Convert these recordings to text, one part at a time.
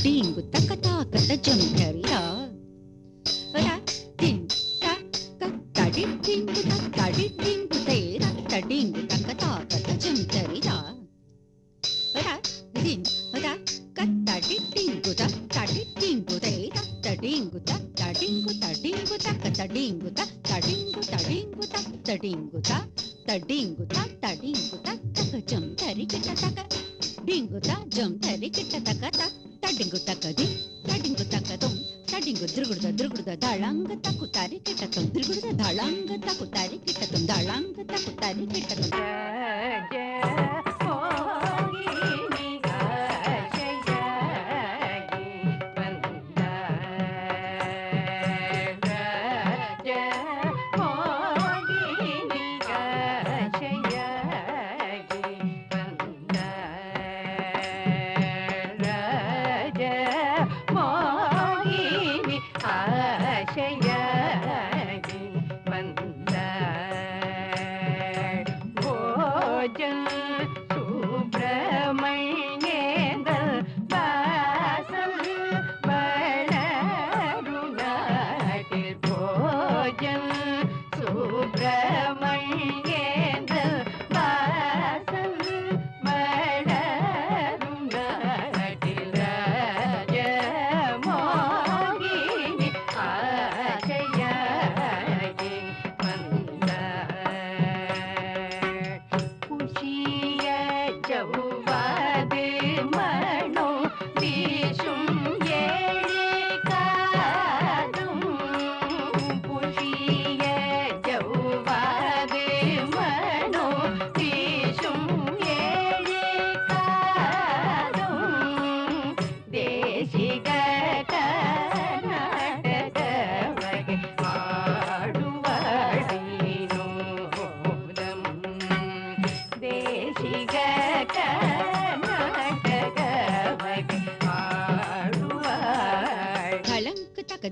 टिंगु तक ताक तजम धरिया रा टिंग तक तड़ी टिंगु तक तड़ी टिंगु तेरा तडिंगु तक ताक तजम धरिया रा टिंग रा कत्तड़ी टिंगु तक तड़ी टिंगु तेरा तडिंगु तक तडिंगु तडिंगु तक तडिंगु तक तडिंगु तडिंगु तक तडिंगु तक तडिंगु तक तडिंगु तक तक जम धरि किट तक डिंगु तक जम धरि किट तक तक तडिंगु तकदी तडिंगु तकदुम तडिंगु द्रुगुड दळंग तकु तारि किटतुम द्रुगुड दळंग तकु तारि किटतुम दळंग तकु तारि किटतुम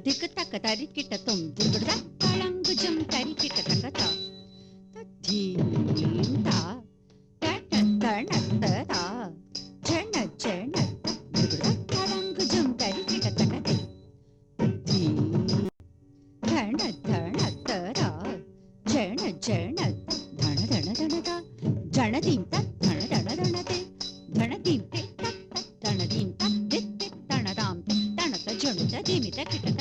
दिक तक तारि किटतुम द्रुगुड दळंग जम तारि किट तक तद्धीम ता तट तणतरा झण झण द्रुगुड दळंग जम तारि किट तक तद्धीम धण धण तरा झण झण धण धण धण ता झण दीम ता धण धण धण ते धण दीम ते तक धण दीम ता दित तण दाम तण त झण त दीमी त किट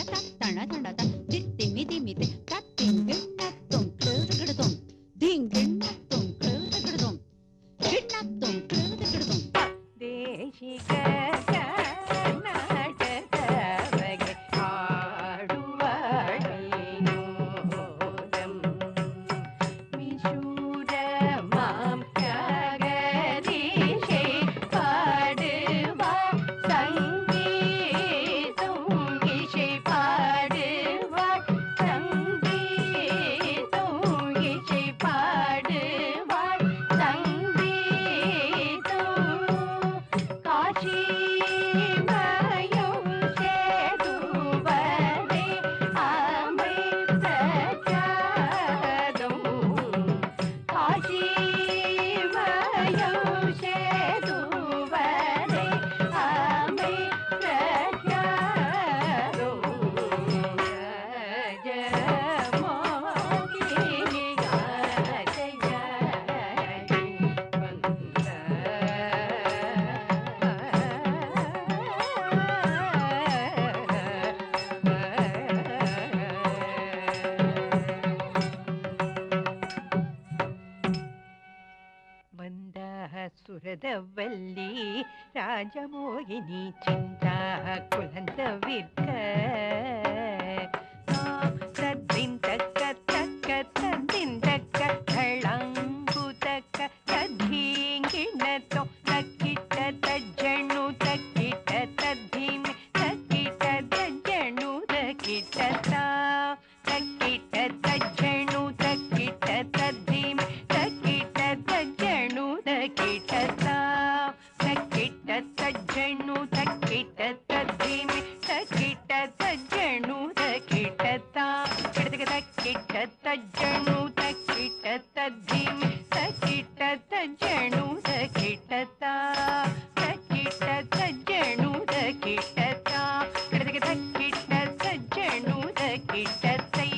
சுரதவல்லி ராஜமோகினி சிந்தா குலந்தவிற்க தத்தின் தக்க தக்க தத்தின் தக்க தளங்கு தக்க தத்தீங்கிணத்தோ தக்கிட்ட தஜ்ஜணு தக்கிட்ட தத்தீமி தக்கிட்ட தஜ்ஜணு தக்கிட்ட தக்கிட்ட தஜ்ஜணு தக்கிட்ட தத்தீமி தக்கிட்ட தஜ்ஜணு தக்கிட்ட ತಜ್ಜಣ್ಣು ತಕ್ಕಿಟ ತದ್ದಿಮಿ ತಕ್ಕಿಟ ತಜ್ಜಣ್ಣು ತಜ್ಜಣು ತಕ್ಕಿಟತ ತಕ್ಕಿಟ ತಜ್ಜಣು ತಕ್ಕಿಟತ ಕಡೆಗೆ ತಕ್ಕಿಟ ತಜ್ಜಣು ತಕ್ಕಿಟತೈ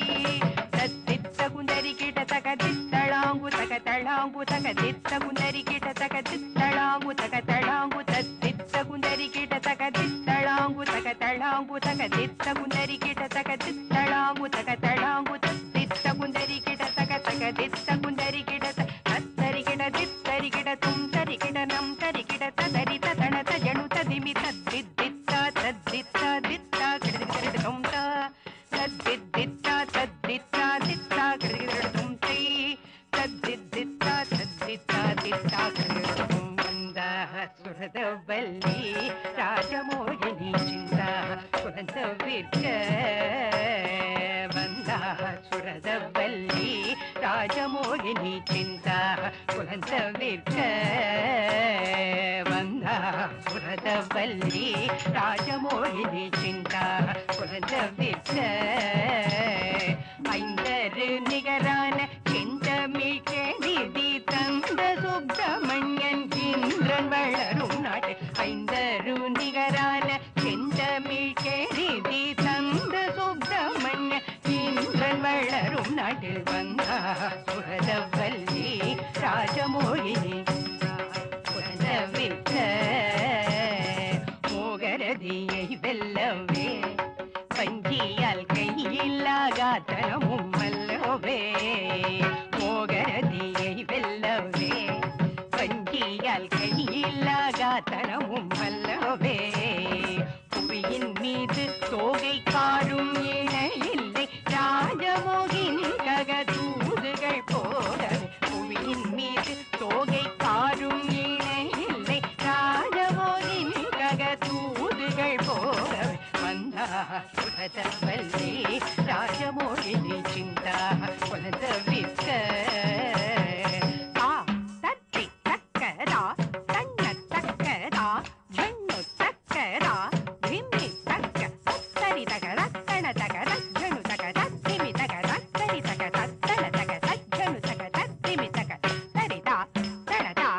ತತ್ತಿತ್ತ ಕುಂದರಿ ಕಿಟ ತಕದಿತ್ತಳಾಂಗು ತಕತಳಾಂಗು ತಕದಿತ್ತ ಕುಂದರಿ ಕಿಟ ತಕದಿತ್ತಳಾಂಗು ತಕತಳಾಂಗು ತತ್ತಿತ್ತ ಕುಂದರಿ ಕಿಟ ತಕದಿತ್ತಳಾಂಗು ತಕತಳಾಂಗು ತಕದಿತ್ತ ಕುಂದರಿ ಕಿಟ ತಕದಿತ್ತಳಾಂಗು ತಕತಳಾಂಗು ತತ್ತಿತ್ತ ಕುಂದರಿ ಕಿಟ ತಕದಿತ್ತ ಕುಂದರಿ ಕಿಟ ತತ್ತರಿ ಕಿಟ ದಿತ್ತರಿ ಕಿಟ ತುಂತರಿ ಕಿಟ ನಂತರಿ ಕಿಟ ತದರಿ ತದಣ ತಜಣು ತದಿಮಿ ತದ್ದಿದ್ದಿತ್ತ ತದ್ದಿತ್ತ ದಿತ್ತ ಕಿಡಿದಿಡ ತುಂತ ತದ್ದಿದ್ದಿತ್ತ ತದ್ದಿತ್ತ ದಿತ್ತ ಕಿಡಿದಿಡ ತುಂತೈ ತದ್ದಿದ್ದಿತ್ತ ತದ್ದಿತ್ತ ದಿತ್ತ ಕಿಡಿದಿಡ ತುಂಬಂದ ಸುರದ ಬಲ್ಲಿ ರಾಜಮೋಹಿನಿ ಚಿಂತ ಕುಲಂತ ವಿರ್ಕ ಬಂದ ಸುರದ ಬಲ್ಲಿ ರಾಜಮೋಹಿನಿ ಚಿಂತ ಕುಲಂತ ವಿರ್ಕ ಬಂದ ಸುರದ ಬಲ್ಲಿ ರಾಜಮೋಹಿನಿ ಚಿಂತ ಕುಲಂತ ವಿರ್ಕ ஐந்தரு நிகரான செந்தமிழ்கே நிதி தந்த சுப்பிரமணியன் இந்திரன் வளரும் நாட்டு ஐந்தரு நிகரான செந்தமிழ்கே நிதி தந்த சுப்பிரமணியன் இந்திரன் வளரும் நாட்டில் வந்த சுரதவல்லி ராஜமோகினி புரதவிற்க மோகரதியை வெல்லவே பஞ்சியால் கையில்லாகாத்தனமும் வல்லவே மோகரதியை வெல்லவே பஞ்சியால் கையில்லாகாத்தனமும் வல்லவே புவியின் மீது தோகை காடும் இணையில்லை ராஜமோகினி ககதூதுகள் போகவே புவியின் மீது தோகை காடும் இணையில்லை ராஜமோகினி ககதூதுகள் போகவே வந்தா சுரதவல்லி ராஜமோகினி சிந்தா குலத விற்க தத்தி தக்கதா தன்ன தக்கதா ஜண்ணு தக்கதா திம்மி தக்க தத்தரி தக ரத்தன தக ரஜ்ஜನು தக தத்திமி தக ரத்தரி தக தத்தன தக ரஜ்ஜನು தக தத்திமி தக தரிதா தனதா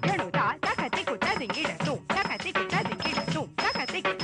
ஜಣುದಾ ತಕ ತಿಕು ತದಿಂಗಿಡ ತು ತಕ ತಿಕು ತದಿಂಗಿಡ ತು ತಕ ತಿಕು